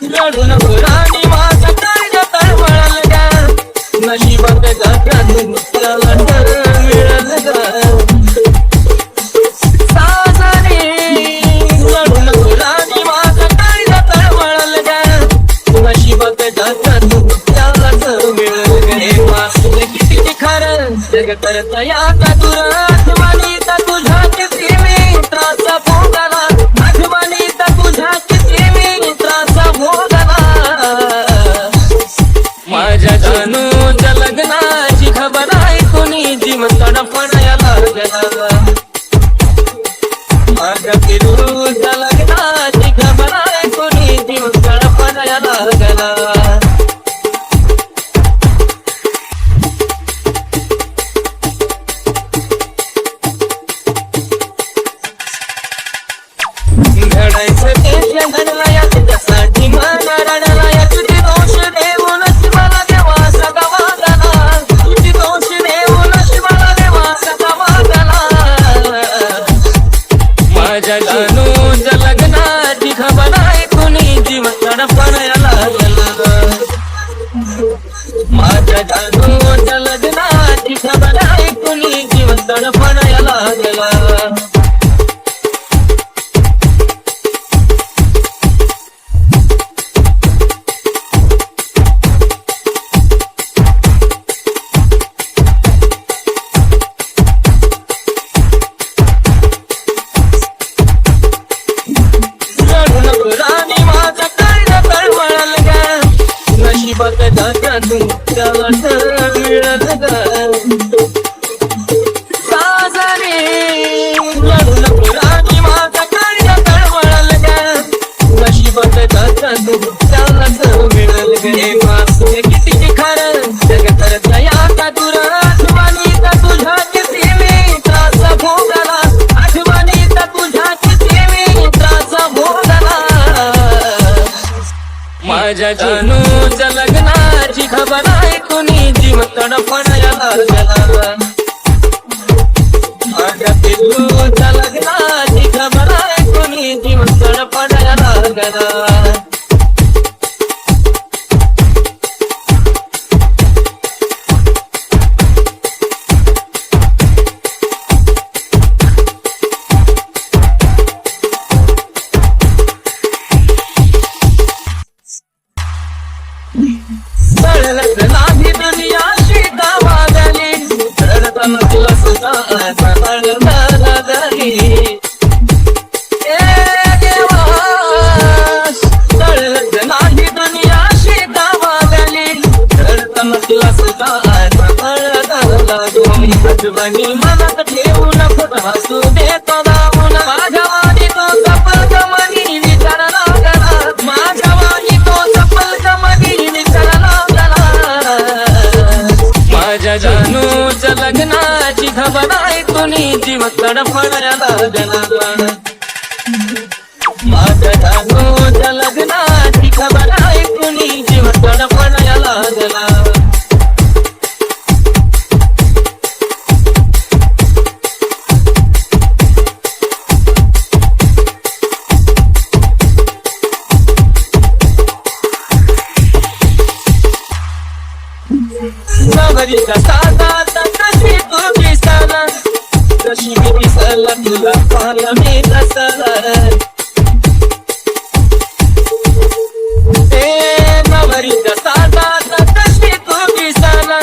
रडू नको राणी माझा काळजा तळमळल ग नशिबात जात्यातून त्याला तर मिळल ग साजरे रडू नको राणी माझा काळजा तळमळल ग नशिबात जात्यातून त्याला तर मिळल ग हे वासुद किती खरं जग करत या का दूर आठवणीत तुझ्या किती मी त्रासा भोगाला आठवणीत तुझ्या किती मी त्रासा भोगाला माझ्या जानूच्या लग्नाची खबर आहे कोणी जीव तडफडायला लागला माझ्या पिरूच्या लग्नाची खबर आहे कोणी जीव तडफडायला लागला घडायचं ते घडला या तुझ्यासाठी मला रडला या तुझे दोष देऊनच मला देवा सदा वागला तुझे दोष देऊनच मला देवा सदा वागला माझ्या जानूच्या लग्नाची खबर आहे कोणी जीव तडफडायला लागला माझ्या जानूच्या लग्नाची खबर आहे कोणी जीव तडफडायला लागला राणी माझा काळजा तळमळल ग नशिबात जात्यातून त्याला तर मिळल ग साजरे रडू नको राणी माझा काळजा तळमळल ग नशिबात जात्यातून त्याला तर मिळल ग हे वासुद किती खरं जग करत या का दूर आठवणीत तुझ्या किती मी त्रासा भोगाला आठवणीत तुझ्या किती मी त्रासा भोगाला माझ्या जानूच्या लग्नाची खबर आहे कोणी जीव तडफडायला लागला माझ्या पिरूच्या लग्नाची खबर आहे कोणी जीव तडफडायला लागला तळलत नाही दुनिया शिका वागली रडताना तुला सुद्धा लागली तळलत नाही दुनिया शिका वागली रडताना तुला सुद्धा लागली आठवणी मनात ठेवून खोट हसू देतो दाबून माझ्या वाणी तो सफल गमनी विचार लागला माझ्या वाणी तो सफल गमनी विचार माझ्या जानूच्या लग्नाची खबर आहे कोणी जीव तडफडायला लागला माझ्या जानूच्या लग्नाची खबर आहे कोणी जीव तडफडायला लागला नवरीचा साधात कशी तू दिसला कशी मी दिसला तुला पाहिलं मी कसला नवरीचा साधात कशी तू दिसला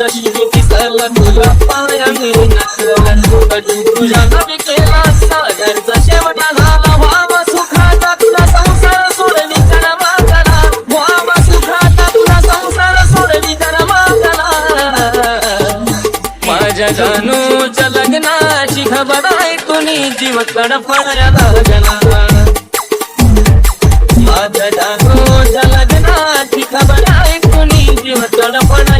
कशी मी दिसला तुला पाहिलं मी नसला तुझ्या नवी केला सागरचा शेवटा झाला व्हावा सुखाचा तुला संसार सोडली जरा मागला व्हावा सुखाचा तुला संसार सोडली जरा माझ्या जानूच्या लग्नाची खबर आहे कोणी जीव तडफडायला लागला माझ्या जानूच्या लग्नाची खबर आहे कोणी जीव तडफडायला